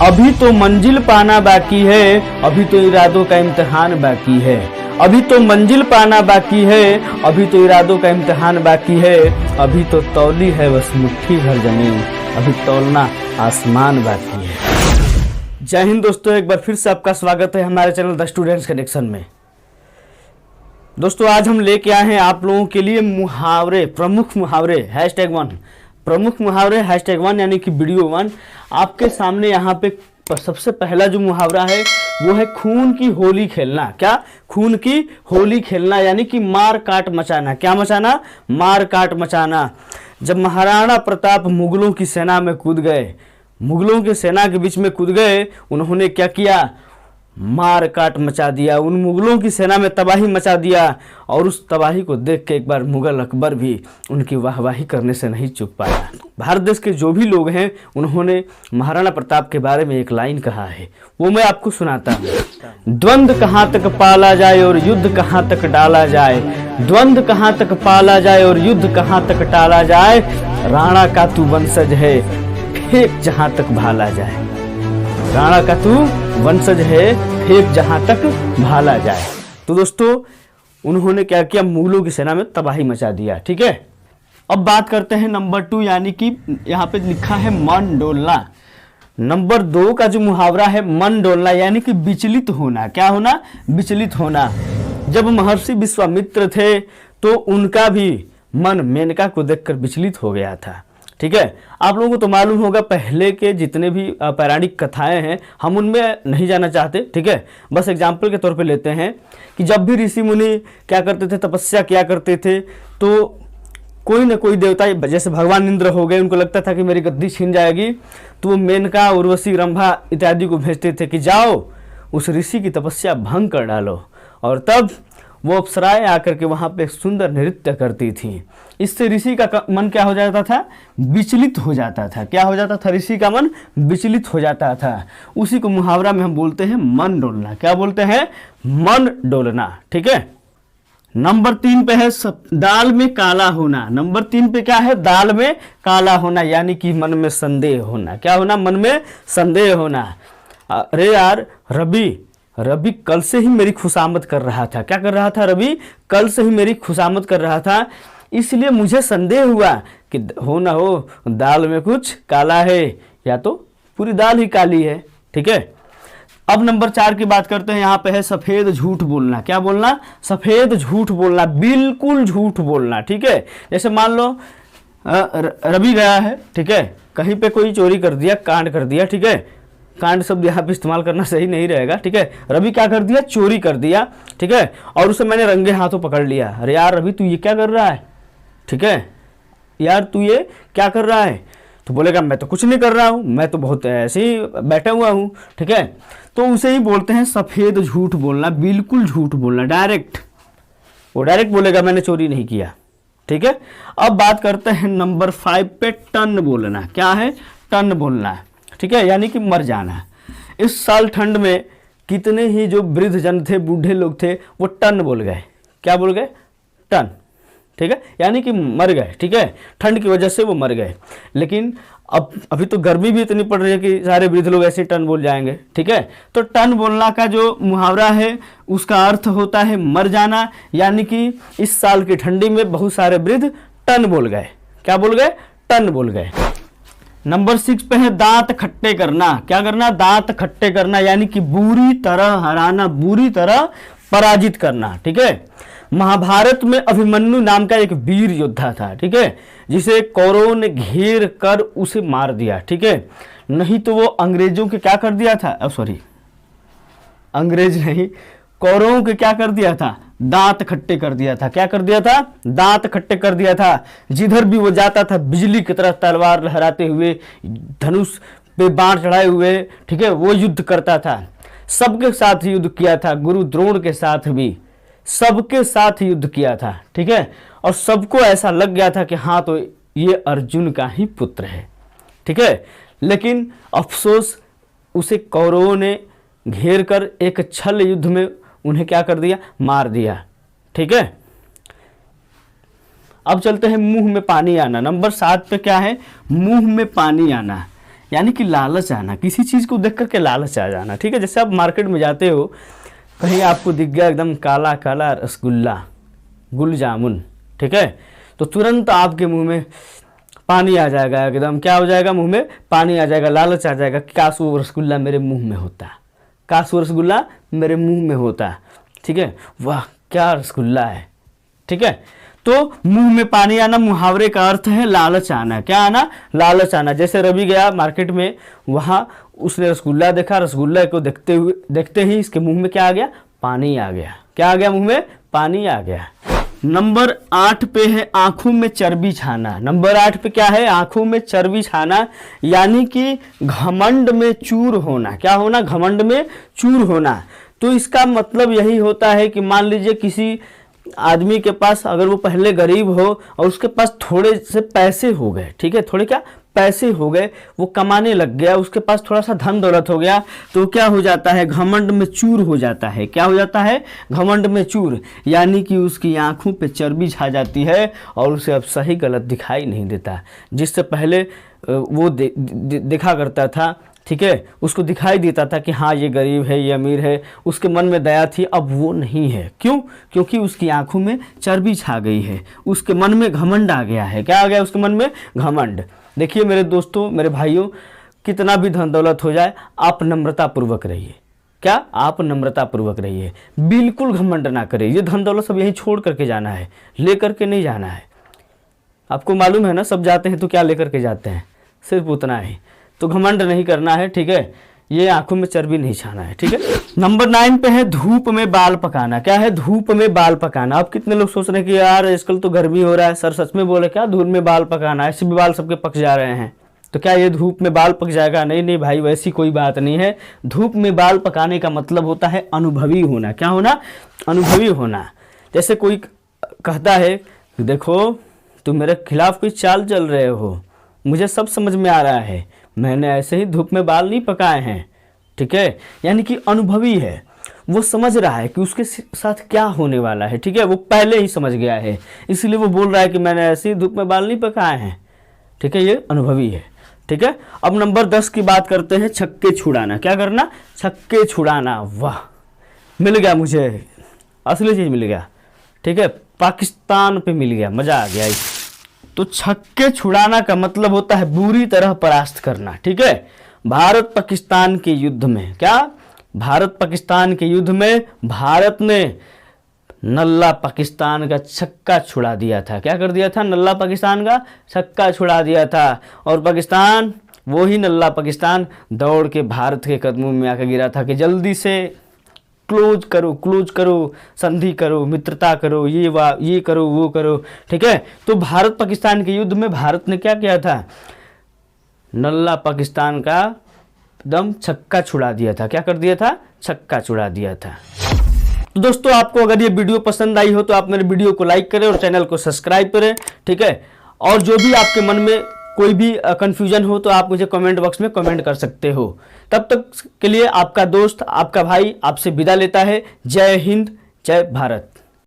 अभी तो मंजिल पाना बाकी है, अभी तो इरादों का इम्तिहान बाकी है। अभी तो मंजिल पाना बाकी है, अभी तो इरादों का इम्तिहान बाकी है। अभी तो तौली है बस मुट्ठी भर जमीन, अभी तौलना आसमान बाकी है। जय हिंद दोस्तों, एक बार फिर से आपका स्वागत है हमारे चैनल द स्टूडेंट्स कनेक्शन में। दोस्तों आज हम लेके आए हैं आप लोगों के लिए मुहावरे, प्रमुख मुहावरे #1, प्रमुख मुहावरे #1 यानी कि वीडियो 1। आपके सामने यहाँ पे सबसे पहला जो मुहावरा है वो है खून की होली खेलना। क्या? खून की होली खेलना यानी कि मार काट मचाना। क्या मचाना? मार काट मचाना। जब महाराणा प्रताप मुगलों की सेना में कूद गए, मुगलों की सेना के बीच में कूद गए, उन्होंने क्या किया? मार काट मचा दिया, उन मुगलों की सेना में तबाही मचा दिया। और उस तबाही को देख के एक बार मुगल अकबर भी उनकी वाहवाही करने से नहीं चूक पाया। भारत देश के जो भी लोग हैं उन्होंने महाराणा प्रताप के बारे में एक लाइन कहा है, वो मैं आपको सुनाता हूँ। द्वंद्व कहाँ तक पाला जाए और युद्ध कहाँ तक डाला जाए, द्वंद्व कहाँ तक पाला जाए और युद्ध कहाँ तक टाला जाए। राणा का तू वंशज है, फेंक जहाँ तक भाला जाए। राणा का तू वंशज है, फेंक जहां तक भाला जाए। तो दोस्तों उन्होंने क्या किया? मुगलों की सेना में तबाही मचा दिया। ठीक है, अब बात करते हैं नंबर 2 यानी कि यहाँ पे लिखा है मन डोलना। नंबर 2 का जो मुहावरा है मन डोलना यानी कि विचलित होना। क्या होना? विचलित होना। जब महर्षि विश्वामित्र थे तो उनका भी मन मेनका को देखकर विचलित हो गया था। ठीक है, आप लोगों को तो मालूम होगा पहले के जितने भी पौराणिक कथाएं हैं हम उनमें नहीं जाना चाहते। ठीक है, बस एग्जाम्पल के तौर पे लेते हैं कि जब भी ऋषि मुनि क्या करते थे, तपस्या किया करते थे, तो कोई न कोई देवता, जैसे भगवान इंद्र हो गए, उनको लगता था कि मेरी गद्दी छीन जाएगी, तो वो मेनका, उर्वशी, रंभा इत्यादि को भेजते थे कि जाओ उस ऋषि की तपस्या भंग कर डालो। और तब वो अप्सराएं आकर के वहाँ पे सुंदर नृत्य करती थी। इससे ऋषि का मन क्या हो जाता था? विचलित हो जाता था। क्या हो जाता था? ऋषि का मन विचलित हो जाता था। उसी को मुहावरा में हम बोलते हैं मन डोलना। क्या बोलते हैं? मन डोलना। ठीक है, नंबर 3 पे है दाल में काला होना। नंबर 3 पे क्या है? दाल में काला होना यानी कि मन में संदेह होना। क्या होना? मन में संदेह होना। अरे यार रवि कल से ही मेरी खुशामद कर रहा था। क्या कर रहा था? रवि कल से ही मेरी खुशामद कर रहा था, इसलिए मुझे संदेह हुआ कि हो ना हो दाल में कुछ काला है, या तो पूरी दाल ही काली है। ठीक है, अब नंबर 4 की बात करते हैं। यहाँ पे है सफेद झूठ बोलना। क्या बोलना? सफेद झूठ बोलना, बिल्कुल झूठ बोलना। ठीक है, जैसे मान लो रवि गया है, ठीक है, कहीं पे कोई चोरी कर दिया, कांड कर दिया। ठीक है, कांड शब्द यहाँ पे इस्तेमाल करना सही नहीं रहेगा। ठीक है, रवि क्या कर दिया? चोरी कर दिया। ठीक है, और उसे मैंने रंगे हाथों पकड़ लिया। अरे यार रवि तू ये क्या कर रहा है? ठीक है, यार तू ये क्या कर रहा है? तो बोलेगा मैं तो कुछ नहीं कर रहा हूँ, मैं तो बहुत ऐसे ही बैठा हुआ हूँ। ठीक है, तो उसे ही बोलते हैं सफ़ेद झूठ बोलना, बिल्कुल झूठ बोलना, डायरेक्ट। वो डायरेक्ट बोलेगा मैंने चोरी नहीं किया। ठीक है, अब बात करते हैं नंबर 5 पे टन बोलना। क्या है? टन बोलना। ठीक है, यानी कि मर जाना। इस साल ठंड में कितने ही जो वृद्ध जन थे, बूढ़े लोग थे, वो टन बोल गए। क्या बोल गए? टन। ठीक है, यानी कि मर गए। ठीक है, ठंड की वजह से वो मर गए। लेकिन अब अभी तो गर्मी भी इतनी पड़ रही है कि सारे वृद्ध लोग ऐसे टन बोल जाएंगे। ठीक है, तो टन बोलना का जो मुहावरा है उसका अर्थ होता है मर जाना, यानी कि इस साल की ठंडी में बहुत सारे वृद्ध टन बोल गए। क्या बोल गए? टन बोल गए। नंबर 6 पे है दांत खट्टे करना। क्या करना? दांत खट्टे करना यानी कि बुरी तरह हराना, बुरी तरह पराजित करना। ठीक है, महाभारत में अभिमन्यु नाम का एक वीर योद्धा था। ठीक है, जिसे कौरवों ने घेर कर उसे मार दिया। ठीक है, नहीं तो वो अंग्रेजों के क्या कर दिया था? अंग्रेज नहीं, कौरवों के क्या कर दिया था? दांत खट्टे कर दिया था। क्या कर दिया था? दांत खट्टे कर दिया था। जिधर भी वो जाता था बिजली की तरह तलवार लहराते हुए, धनुष पे बाण चढ़ाए हुए, ठीक है, वो युद्ध करता था। सबके साथ युद्ध किया था, गुरु द्रोण के साथ भी सबके साथ युद्ध किया था। ठीक है, और सबको ऐसा लग गया था कि हाँ तो ये अर्जुन का ही पुत्र है। ठीक है, लेकिन अफसोस उसे कौरवों ने घेर कर एक छल युद्ध में उन्हें क्या कर दिया? मार दिया। ठीक है, अब चलते हैं मुंह में पानी आना। नंबर 7 पे क्या है? मुंह में पानी आना। यानी कि लालच आना, किसी चीज़ को देख करके लालच आ जाना, ठीक है। जैसे आप मार्केट में जाते हो, कहीं आपको दिख गया एकदम काला काला रसगुल्ला, गुल जामुन, ठीक है, तो तुरंत आपके मुंह में पानी आ जाएगा, एकदम क्या हो जाएगा, मुंह में पानी आ जाएगा, लालच आ जाएगा कि काश वो रसगुल्ला मेरे मुंह में होता, काश वो रसगुल्ला मेरे मुंह में होता, ठीक है, वाह क्या रसगुल्ला है, ठीक है। तो मुंह में पानी आना मुहावरे का अर्थ है लालच आना। क्या आना, लालच आना। जैसे रवि गया मार्केट में, वहाँ उसने रसगुल्ला देखा, रसगुल्ला को देखते ही इसके मुंह में क्या आ गया, पानी आ गया। क्या आ गया, मुंह में पानी आ गया। नंबर 8 पे है आंखों में चर्बी छाना। नंबर 8 पे क्या है, आंखों में चर्बी छाना, यानी कि घमंड में चूर होना। क्या होना, घमंड में चूर होना। तो इसका मतलब यही होता है कि मान लीजिए किसी आदमी के पास, अगर वो पहले गरीब हो और उसके पास थोड़े से पैसे हो गए, ठीक है, थोड़े क्या पैसे हो गए, वो कमाने लग गया, उसके पास थोड़ा सा धन दौलत हो गया, तो क्या हो जाता है, घमंड में चूर हो जाता है। क्या हो जाता है, घमंड में चूर, यानी कि उसकी आंखों पे चर्बी छा जाती है और उसे अब सही गलत दिखाई नहीं देता। जिससे पहले वो देखा करता था, ठीक है, उसको दिखाई देता था कि हाँ ये गरीब है, ये अमीर है, उसके मन में दया थी, अब वो नहीं है। क्यों, क्योंकि उसकी आंखों में चर्बी छा गई है, उसके मन में घमंड आ गया है। क्या आ गया उसके मन में, घमंड। देखिए मेरे दोस्तों, मेरे भाइयों, कितना भी धन दौलत हो जाए, आप नम्रता पूर्वक रहिए। क्या, आप नम्रता पूर्वक रहिए, बिल्कुल घमंड ना करिए। ये धन दौलत सब यहीं छोड़ करके जाना है, ले करके नहीं जाना है। आपको मालूम है ना, सब जाते हैं तो क्या लेकर के जाते हैं, सिर्फ उतना ही। तो घमंड नहीं करना है, ठीक है, ये आंखों में चर्बी नहीं छाना है, ठीक है। नंबर 9 पे है धूप में बाल पकाना। क्या है, धूप में बाल पकाना। अब कितने लोग सोच रहे हैं कि यार आजकल तो गर्मी हो रहा है, सर सच में बोले क्या, धूप में बाल पकाना, ऐसे भी बाल सबके पक जा रहे हैं, तो क्या ये धूप में बाल पक जाएगा? नहीं नहीं भाई, वैसी कोई बात नहीं है। धूप में बाल पकाने का मतलब होता है अनुभवी होना। क्या होना, अनुभवी होना। जैसे कोई कहता है देखो तुम मेरे खिलाफ कोई चाल चल रहे हो, मुझे सब समझ में आ रहा है, मैंने ऐसे ही धूप में बाल नहीं पकाए हैं, ठीक है, यानी कि अनुभवी है, वो समझ रहा है कि उसके साथ क्या होने वाला है, ठीक है, वो पहले ही समझ गया है, इसलिए वो बोल रहा है कि मैंने ऐसे ही धूप में बाल नहीं पकाए हैं, ठीक है, ये अनुभवी है, ठीक है। अब नंबर 10 की बात करते हैं, छक्के छुड़ाना। क्या करना, छक्के छुड़ाना। वाह, मिल गया मुझे, असली चीज मिल गया, ठीक है, पाकिस्तान पे मिल गया, मजा आ गया। तो छक्के छुड़ाना का मतलब होता है बुरी तरह परास्त करना, ठीक है। भारत पाकिस्तान के युद्ध में, क्या, भारत पाकिस्तान के युद्ध में भारत ने नल्ला पाकिस्तान का छक्का छुड़ा दिया था। क्या कर दिया था, नल्ला पाकिस्तान का छक्का छुड़ा दिया था। और पाकिस्तान, वो ही नल्ला पाकिस्तान दौड़ के भारत के कदमों में आकर गिरा था कि जल्दी से क्लोज करो, संधि करो, मित्रता करो, ये करो, वो करो, ठीक है। तो भारत पाकिस्तान के युद्ध में भारत ने क्या किया था, नल्ला पाकिस्तान का दम छक्का छुड़ा दिया था। क्या कर दिया था, छक्का छुड़ा दिया था। तो दोस्तों, आपको अगर ये वीडियो पसंद आई हो तो आप मेरे वीडियो को लाइक करें और चैनल को सब्सक्राइब करें, ठीक है। और जो भी आपके मन में कोई भी कंफ्यूजन हो तो आप मुझे कमेंट बॉक्स में कमेंट कर सकते हो। तब तक के लिए आपका दोस्त, आपका भाई आपसे विदा लेता है। जय हिंद, जय भारत।